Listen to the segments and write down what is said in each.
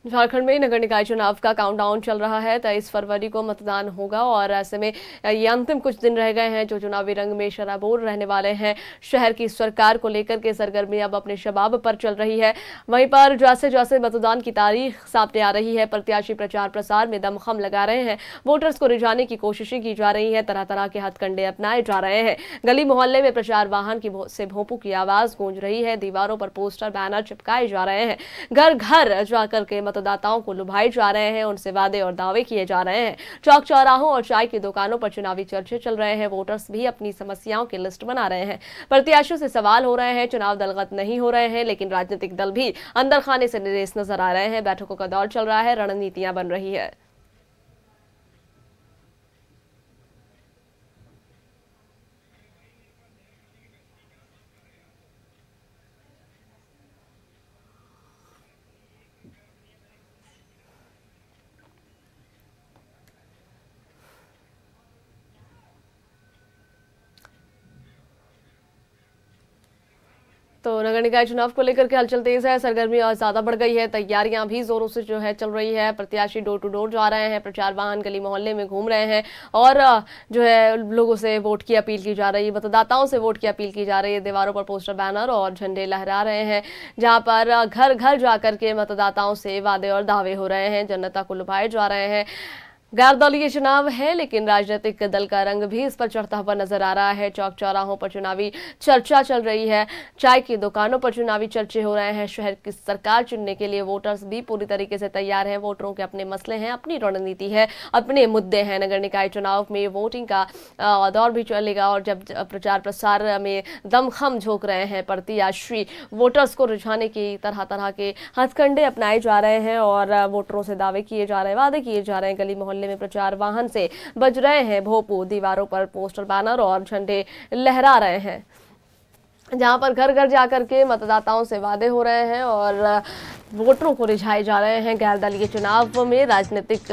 झारखंड में नगर निकाय चुनाव का काउंटडाउन चल रहा है। 23 फरवरी को मतदान होगा और ऐसे में ये अंतिम कुछ दिन रह गए हैं जो चुनावी रंग में शराबोर रहने वाले हैं। शहर की सरकार को लेकर के सरगर्मी अब अपने शबाब पर चल रही है। वहीं पर जैसे जैसे मतदान की तारीख सामने आ रही है, प्रत्याशी प्रचार प्रसार में दमखम लगा रहे हैं। वोटर्स को रिझाने की कोशिशें की जा रही है, तरह तरह के हथकंडे अपनाए जा रहे हैं। गली मोहल्ले में प्रचार वाहन की से भोंपू की आवाज गूंज रही है। दीवारों पर पोस्टर बैनर चिपकाए जा रहे हैं। घर घर जाकर के मतदाताओं को लुभाए जा रहे हैं, उनसे वादे और दावे किए जा रहे हैं। चौक चौराहों और चाय की दुकानों पर चुनावी चर्चे चल रहे हैं। वोटर्स भी अपनी समस्याओं की लिस्ट बना रहे हैं। प्रत्याशियों से सवाल हो रहे हैं। चुनाव दलगत नहीं हो रहे हैं, लेकिन राजनीतिक दल भी अंदर खाने से निरेश नजर आ रहे हैं। बैठकों का दौर चल रहा है, रणनीतियां बन रही है। तो नगर निकाय चुनाव को लेकर के हलचल तेज है, सरगर्मी और ज्यादा बढ़ गई है। तैयारियां भी जोरों से चल रही है। प्रत्याशी डोर टू डोर जा रहे हैं, प्रचार वाहन गली मोहल्ले में घूम रहे हैं और लोगों से वोट की अपील की जा रही है, मतदाताओं से वोट की अपील की जा रही है। दीवारों पर पोस्टर बैनर और झंडे लहरा रहे हैं, जहां पर घर घर जाकर के मतदाताओं से वादे और दावे हो रहे हैं, जनता को लुभाए जा रहे हैं। गैर दलीय चुनाव है, लेकिन राजनीतिक दल का रंग भी इस पर चढ़ता हुआ नजर आ रहा है। चौक चौराहों पर चुनावी चर्चा चल रही है, चाय की दुकानों पर चुनावी चर्चे हो रहे हैं। शहर की सरकार चुनने के लिए वोटर्स भी पूरी तरीके से तैयार हैं। वोटरों के अपने मसले हैं, अपनी रणनीति है, अपने मुद्दे हैं। नगर निकाय चुनाव में वोटिंग का दौर भी चलेगा और जब प्रचार प्रसार में दमखम झोंक रहे हैं प्रत्याशी, वोटर्स को रिझाने की तरह तरह के हथकंडे अपनाए जा रहे हैं और वोटरों से दावे किए जा रहे हैं, वादे किए जा रहे हैं। गली मोहल्ले में प्रचार वाहन से बज रहे हैं भोंपू, दीवारों पर पोस्टर बैनर और झंडे लहरा रहे हैं, जहां पर घर घर जाकर के मतदाताओं से वादे हो रहे हैं और वोटरों को रिझाए जा रहे हैं। गैर दलीय चुनाव में राजनीतिक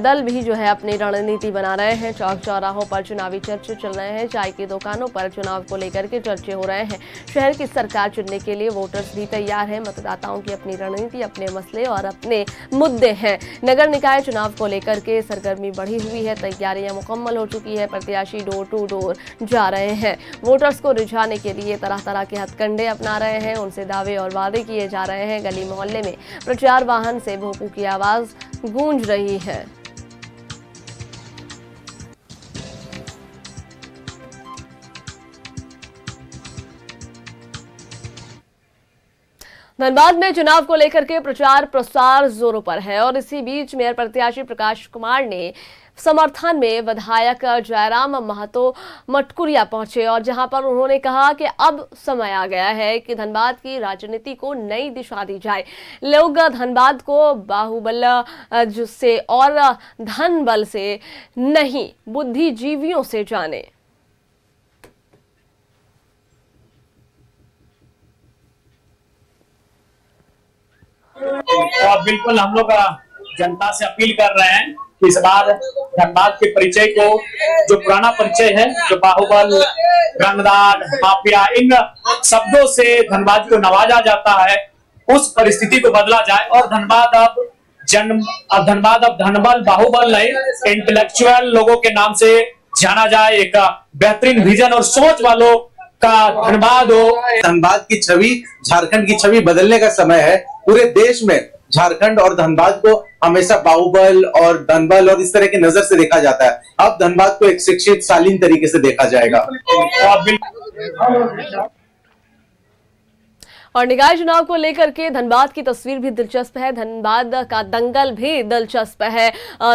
दल भी जो है अपनी रणनीति बना रहे हैं। चौक चौराहों पर चुनावी चर्चे चल रहे हैं, चाय की दुकानों पर चुनाव को लेकर के चर्चे हो रहे हैं। शहर की सरकार चुनने के लिए वोटर्स भी तैयार हैं। मतदाताओं की अपनी रणनीति, अपने मसले और अपने मुद्दे हैं। नगर निकाय चुनाव को लेकर के सरगर्मी बढ़ी हुई है, तैयारियां मुकम्मल हो चुकी है। प्रत्याशी डोर टू डोर जा रहे हैं, वोटर्स को रिझाने के लिए तरह तरह के हथकंडे अपना रहे हैं, उनसे दावे और वादे किए जा रहे हैं। गली मोहल्ले में प्रचार वाहन से भोंपू की आवाज गूंज रही है। धनबाद में चुनाव को लेकर के प्रचार प्रसार जोरों पर है और इसी बीच मेयर प्रत्याशी प्रकाश कुमार ने समर्थन में विधायक जयराम महतो मटकुरिया पहुंचे और जहां पर उन्होंने कहा कि अब समय आ गया है कि धनबाद की राजनीति को नई दिशा दी जाए। लोग धनबाद को बाहुबल से और धन बल से नहीं, बुद्धिजीवियों से जाने। और बिल्कुल हम लोग जनता से अपील कर रहे हैं कि इस बार धनबाद के परिचय को, जो पुराना परिचय है, जो बाहुबल, रंगदार, माफिया, इन शब्दों से धनबाद को नवाजा जाता है, उस परिस्थिति को बदला जाए और धनबाद अब धनबल बाहुबल नहीं, इंटेलेक्चुअल लोगों के नाम से जाना जाए। एक बेहतरीन विजन और सोच वालों का धनबाद हो। धनबाद की छवि, झारखंड की छवि बदलने का समय है। पूरे देश में झारखंड और धनबाद को हमेशा बाहुबल और धनबल और इस तरह की नजर से देखा जाता है। अब धनबाद को एक शिक्षित, शालीन तरीके से देखा जाएगा। और निकाय चुनाव को लेकर के धनबाद की तस्वीर भी दिलचस्प है। धनबाद का दंगल भी दिलचस्प है।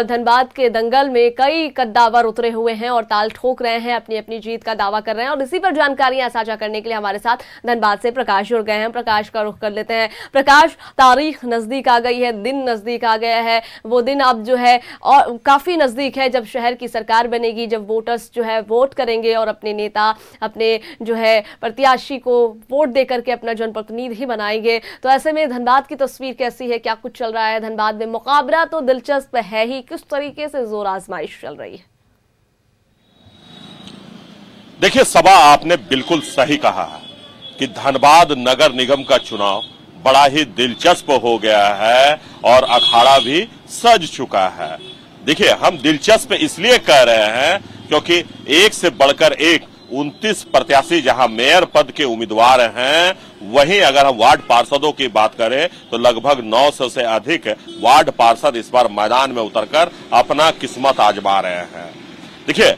धनबाद के दंगल में कई कद्दावर उतरे हुए हैं और ताल ठोक रहे हैं, अपनी अपनी जीत का दावा कर रहे हैं और इसी पर जानकारियां साझा करने के लिए हमारे साथ धनबाद से प्रकाश जुड़ गए हैं। प्रकाश का रुख कर लेते हैं। प्रकाश, तारीख नजदीक आ गई है, दिन नजदीक आ गया है, वो दिन अब जो है और काफी नजदीक है जब शहर की सरकार बनेगी, जब वोटर्स जो है वोट करेंगे और अपने नेता, अपने जो है प्रत्याशी को वोट देकर के अपना जनप्रतिनिधि ही बनाएंगे। तो ऐसे में धनबाद की तस्वीर कैसी है, क्या कुछ चल रहा है धनबाद में? मुकाबला तो दिलचस्प है ही, किस तरीके से जोर आजमाइश चल रही है? देखिए सबा, आपने बिल्कुल सही कहा है कि धनबाद नगर निगम का चुनाव बड़ा ही दिलचस्प हो गया है और अखाड़ा भी सज चुका है। देखिए, हम दिलचस्प इसलिए कह रहे हैं क्योंकि एक से बढ़कर एक 29 प्रत्याशी जहां मेयर पद के उम्मीदवार हैं, वहीं अगर हम वार्ड पार्षदों की बात करें तो लगभग 900 से अधिक वार्ड पार्षद इस बार मैदान में उतरकर अपना किस्मत आजमा रहे हैं। देखिए,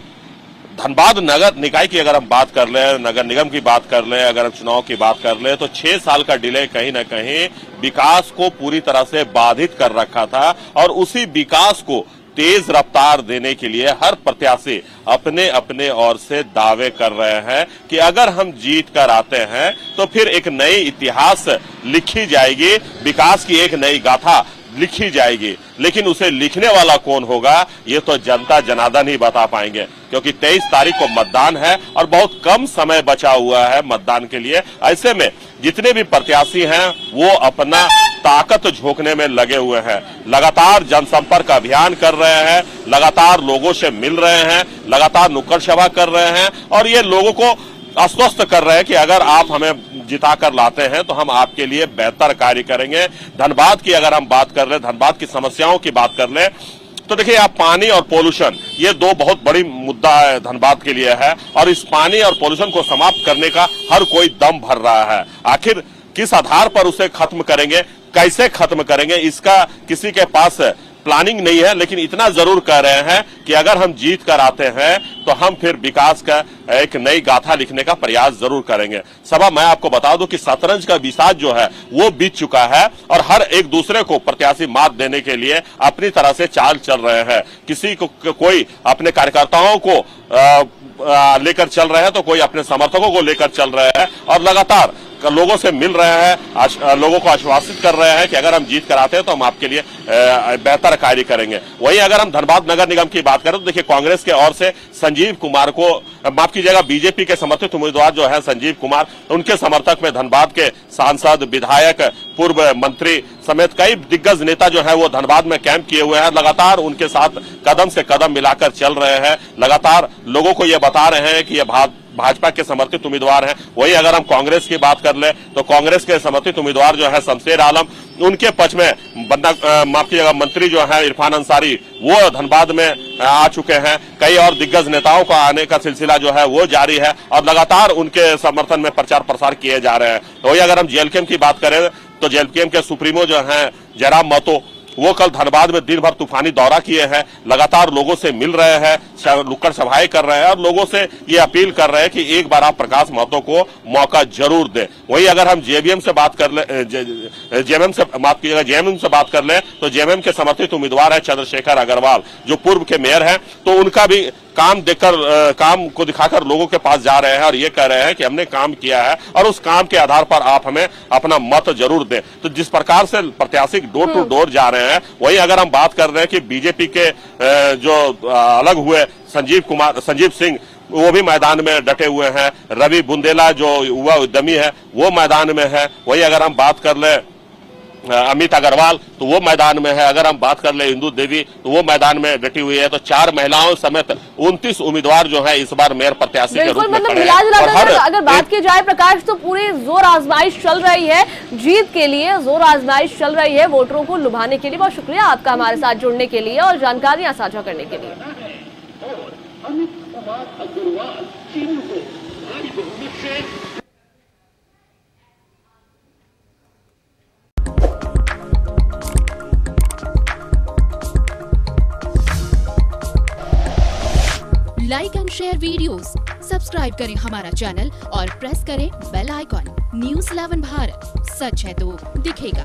धनबाद नगर निकाय की अगर हम बात कर लें, नगर निगम की बात कर लें, अगर हम चुनाव की बात कर लें, तो 6 साल का डिले कहीं ना कहीं विकास को पूरी तरह से बाधित कर रखा था और उसी विकास को तेज रफ्तार देने के लिए हर प्रत्याशी अपने अपने ओर से दावे कर रहे हैं कि अगर हम जीत कर आते हैं तो फिर एक नई इतिहास लिखी जाएगी, विकास की एक नई गाथा लिखी जाएगी। लेकिन उसे लिखने वाला कौन होगा, ये तो जनता जनार्दन ही बता पाएंगे, क्योंकि 23 तारीख को मतदान है और बहुत कम समय बचा हुआ है मतदान के लिए। ऐसे में जितने भी प्रत्याशी हैं वो अपना ताकत झोंकने में लगे हुए हैं, लगातार जनसंपर्क अभियान कर रहे हैं, लगातार लोगों से मिल रहे हैं, लगातार नुक्कड़ सभा कर रहे हैं और ये लोगों को आश्वस्त कर रहे हैं कि अगर आप हमें जिता कर लाते हैं तो हम आपके लिए बेहतर कार्य करेंगे। धनबाद की अगर हम बात कर ले, धनबाद की समस्याओं की बात कर ले, तो देखिए, आप पानी और पोल्यूशन, ये दो बहुत बड़ी मुद्दा है धनबाद के लिए है और इस पानी और पोल्यूशन को समाप्त करने का हर कोई दम भर रहा है। आखिर किस आधार पर उसे खत्म करेंगे, कैसे खत्म करेंगे, इसका किसी के पास प्लानिंग नहीं है। लेकिन इतना जरूर कह रहे हैं कि अगर हम जीत कर आते हैं तो हम फिर विकास का एक नई गाथा लिखने का प्रयास जरूर करेंगे। सभा, मैं आपको बता दूं कि शतरंज का विसाज जो है वो बीत चुका है और हर एक दूसरे को प्रत्याशी मात देने के लिए अपनी तरह से चाल चल रहे हैं। किसी को कोई अपने कार्यकर्ताओं को लेकर चल रहे हैं तो कोई अपने समर्थकों को लेकर चल रहे हैं और लगातार लोगों से मिल रहे हैं, लोगों को आश्वासित कर रहे हैं कि अगर हम जीत कर आते हैं तो हम आपके लिए बेहतर कार्य करेंगे। वहीं अगर हम धनबाद नगर निगम की बात करें तो देखिए, कांग्रेस के ओर से संजीव कुमार को, माफ कीजिएगा, बीजेपी के समर्थित उम्मीदवार जो है संजीव कुमार, उनके समर्थक में धनबाद के सांसद, विधायक, पूर्व मंत्री समेत कई दिग्गज नेता जो है वो धनबाद में कैंप किए हुए हैं, लगातार उनके साथ कदम से कदम मिलाकर चल रहे हैं, लगातार लोगों को ये बता रहे हैं कि ये भाजपा के समर्थित उम्मीदवार हैं। वही अगर हम कांग्रेस की बात कर ले तो कांग्रेस के समर्थित उम्मीदवार जो है शमशेर आलम, उनके पक्ष में माफ कीजिएगा मंत्री जो है इरफान अंसारी, वो धनबाद में आ चुके हैं। कई और दिग्गज नेताओं का आने का सिलसिला जो है वो जारी है और लगातार उनके समर्थन में प्रचार प्रसार किए जा रहे हैं। तो वही अगर हम जेएलकेएम की बात करें तो जेएलकेएम के सुप्रीमो जो है जयराम महतो, वो कल धनबाद में दिन भर तूफानी दौरा किए हैं, लगातार लोगों से मिल रहे हैं, नुक्कड़ सभाएं कर रहे हैं और लोगों से ये अपील कर रहे हैं कि एक बार आप प्रकाश महतो को मौका जरूर दें। वही अगर हम जेएमएम से बात कर ले, जेएमएम से माफ कीजिएगा, जेएमएम से बात कर ले तो जेएमएम के समर्थित उम्मीदवार है चंद्रशेखर अग्रवाल, जो पूर्व के मेयर हैं। तो उनका भी काम देखकर, काम को दिखाकर लोगों के पास जा रहे हैं और ये कह रहे हैं कि हमने काम किया है और उस काम के आधार पर आप हमें अपना मत जरूर दें। तो जिस प्रकार से प्रत्याशी डोर टू डोर जा रहे हैं, वही अगर हम बात कर रहे हैं कि बीजेपी के जो अलग हुए संजीव सिंह, वो भी मैदान में डटे हुए हैं। रवि बुंदेला जो युवा उद्यमी है वो मैदान में है। वही अगर हम बात कर ले अमित अग्रवाल तो वो मैदान में है। अगर हम बात कर ले इंदु देवी तो वो मैदान में डटी हुई है। तो 4 महिलाओं समेत 29 उम्मीदवार जो है इस बार मेयर प्रत्याशी के रूप में खड़े हैं। अगर बात की जाए प्रकाश, तो पूरी जोर आजमाइश चल रही है, जीत के लिए जोर आजमाइश चल रही है, वोटरों को लुभाने के लिए। बहुत शुक्रिया आपका हमारे साथ जुड़ने के लिए और जानकारियां साझा करने के लिए। Like and share videos, subscribe करें हमारा चैनल और प्रेस करें बेल आइकॉन। न्यूज़ 11 भारत, सच है तो दिखेगा।